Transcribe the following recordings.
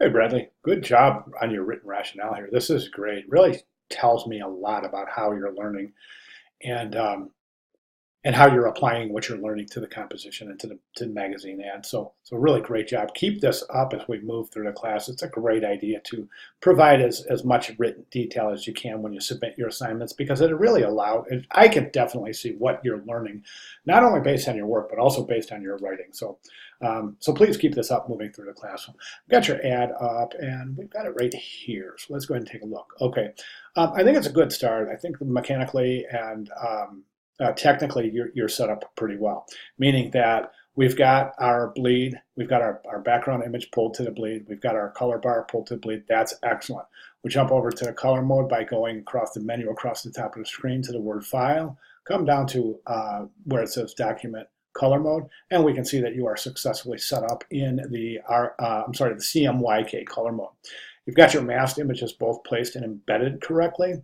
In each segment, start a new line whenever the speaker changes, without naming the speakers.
Hey Bradley, good job on your written rationale here. This is great. Really tells me a lot about how you're learning and um, and how you're applying what you're learning to the composition and to the magazine ad. So really great job. Keep this up as we move through the class. It's a great idea to provide as much written detail as you can when you submit your assignments because it really allows, I can definitely see what you're learning, not only based on your work, but also based on your writing. So please keep this up moving through the class. We've got your ad up and we've got it right here. So let's go ahead and take a look. Okay. I think it's a good start. I think mechanically and technically you're set up pretty well, meaning that we've got our bleed, we've got our background image pulled to the bleed, we've got our color bar pulled to the bleed. That's excellent. We jump over to the color mode by going across the menu across the top of the screen to the word file, come down to where it says document color mode, and we can see that you are successfully set up in the the CMYK color mode. You've got your masked images both placed and embedded correctly.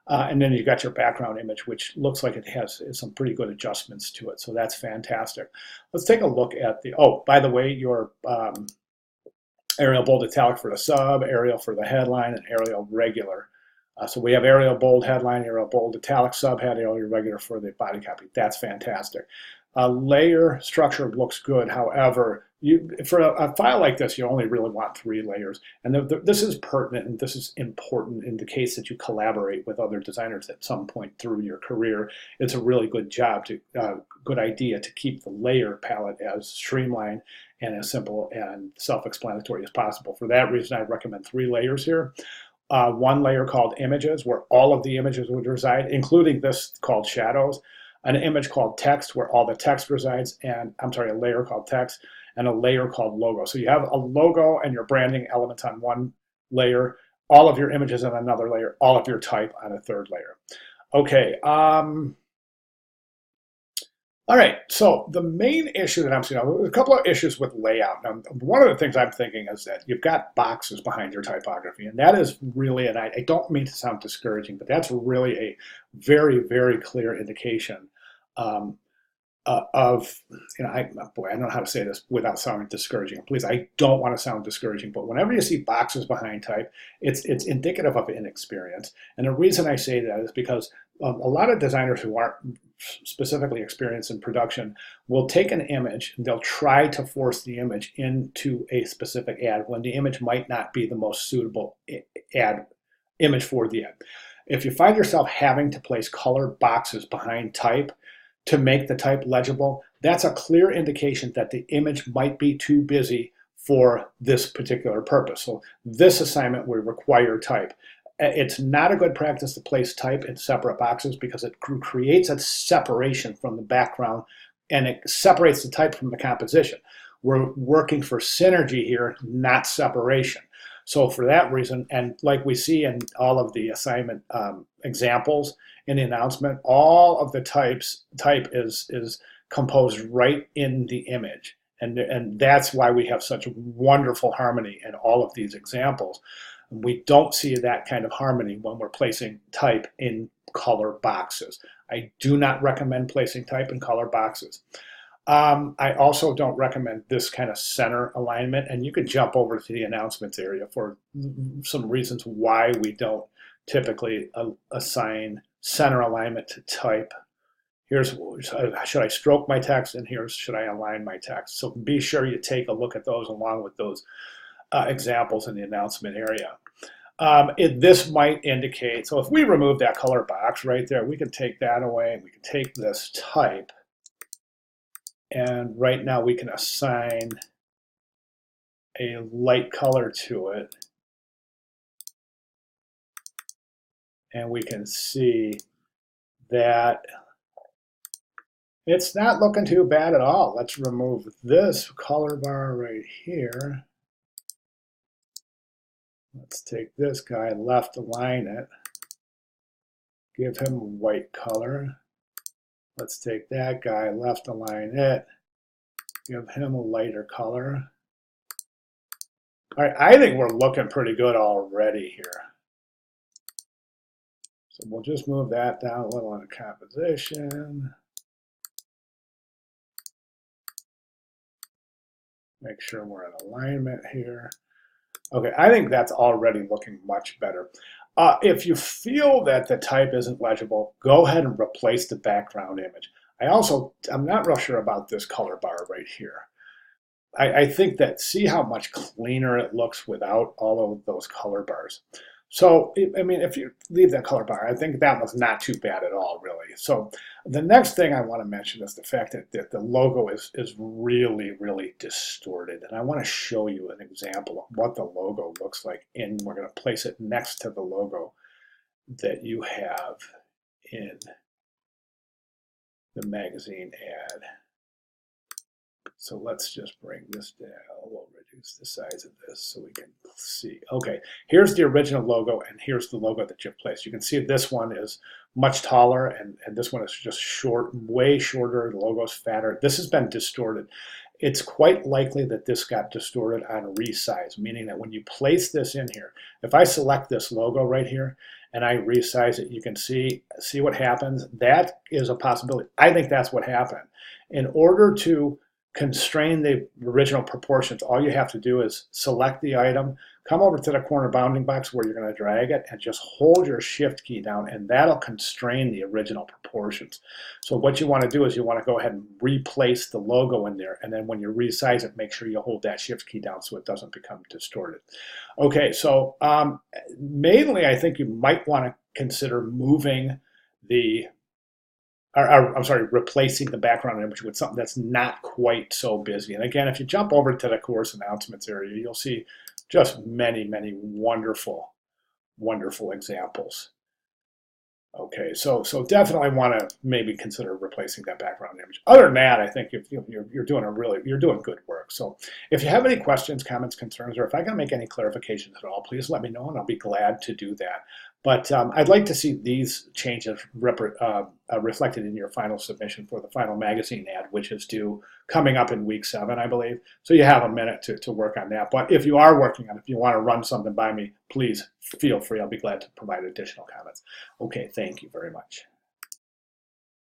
And then you've got your background image, which looks like it has some pretty good adjustments to it. So that's fantastic. Let's take a look at the, oh, by the way, your Arial bold italic for the sub, Arial for the headline, and Arial regular. So we have Arial bold headline, Arial bold italic subhead, Arial regular for the body copy. That's fantastic. Layer structure looks good. However, for a file like this, you only really want 3 layers. And this is pertinent and this is important in the case that you collaborate with other designers at some point through your career. It's a really good good idea to keep the layer palette as streamlined and as simple and self-explanatory as possible. For that reason, I recommend 3 layers here. One layer called images, where all of the images would reside, including this called shadows. An image called text, where all the text resides, and I'm sorry, a layer called text, and a layer called logo. So you have a logo and your branding elements on one layer, all of your images on another layer, all of your type on a third layer. Okay. All right, so the main issue that I'm seeing, a couple of issues with layout. Now, one of the things I'm thinking is that you've got boxes behind your typography, and that is really, and I don't mean to sound discouraging, but that's really a very, very clear indication um, of, boy, I don't know how to say this without sounding discouraging. Please, I don't want to sound discouraging, but whenever you see boxes behind type, it's indicative of inexperience. And the reason I say that is because a lot of designers who aren't specifically experienced in production will take an image and they'll try to force the image into a specific ad when the image might not be the most suitable ad image for the ad. If you find yourself having to place colored boxes behind type to make the type legible, that's a clear indication that the image might be too busy for this particular purpose. So this assignment will require type. It's not a good practice to place type in separate boxes because it creates a separation from the background and it separates the type from the composition. We're working for synergy here, not separation. So for that reason, and like we see in all of the assignment examples in the announcement, all of the type is composed right in the image. And that's why we have such wonderful harmony in all of these examples. We don't see that kind of harmony when we're placing type in color boxes. I do not recommend placing type in color boxes. I also don't recommend this kind of center alignment, and you can jump over to the announcements area for some reasons why we don't typically assign center alignment to type. Here's, should I stroke my text, and here's, should I align my text? So be sure you take a look at those along with those examples in the announcement area. This might indicate, so if we remove that color box right there, we can take that away, and we can take this type, and right now we can assign a light color to it, and we can see that it's not looking too bad at all. Let's remove this color bar right here. Let's take this guy, left align it, give him a white color. Let's take that guy, left align it, give him a lighter color. All right, I think we're looking pretty good already here. So we'll just move that down a little on the composition. Make sure we're in alignment here. Okay, I think that's already looking much better. If you feel that the type isn't legible, go ahead and replace the background image. I'm not real sure about this color bar right here. I think that, see how much cleaner it looks without all of those color bars. So, I mean, if you leave that color bar, I think that was not too bad at all, really. So the next thing I want to mention is the fact that the logo is really, really distorted. And I want to show you an example of what the logo looks like. And we're going to place it next to the logo that you have in the magazine ad. So let's just bring this down. We'll reduce the size of this so we can see. Okay, here's the original logo, and here's the logo that you've placed. You can see this one is much taller, and this one is just short, way shorter. The logo's fatter. This has been distorted. It's quite likely that this got distorted on resize, meaning that when you place this in here, if I select this logo right here and I resize it, you can see what happens. That is a possibility. I think that's what happened. In order to constrain the original proportions, all you have to do is select the item, come over to the corner bounding box where you're going to drag it, and just hold your shift key down, and that'll constrain the original proportions. So what you want to do is you want to go ahead and replace the logo in there, and then when you resize it, make sure you hold that shift key down so it doesn't become distorted. Okay, so mainly I think you might want to consider moving the I'm sorry, replacing the background image with something that's not quite so busy. And again, if you jump over to the course announcements area, you'll see just many, many wonderful, wonderful examples. Okay, so definitely want to maybe consider replacing that background image. Other than that, I think if you're doing good work. So if you have any questions, comments, concerns, or if I can make any clarifications at all, please let me know, and I'll be glad to do that. But I'd like to see these changes reflected in your final submission for the final magazine ad, which is due coming up in week 7, I believe. So you have a minute to work on that. But if you are working on it, if you want to run something by me, please feel free. I'll be glad to provide additional comments. Okay, thank you very much.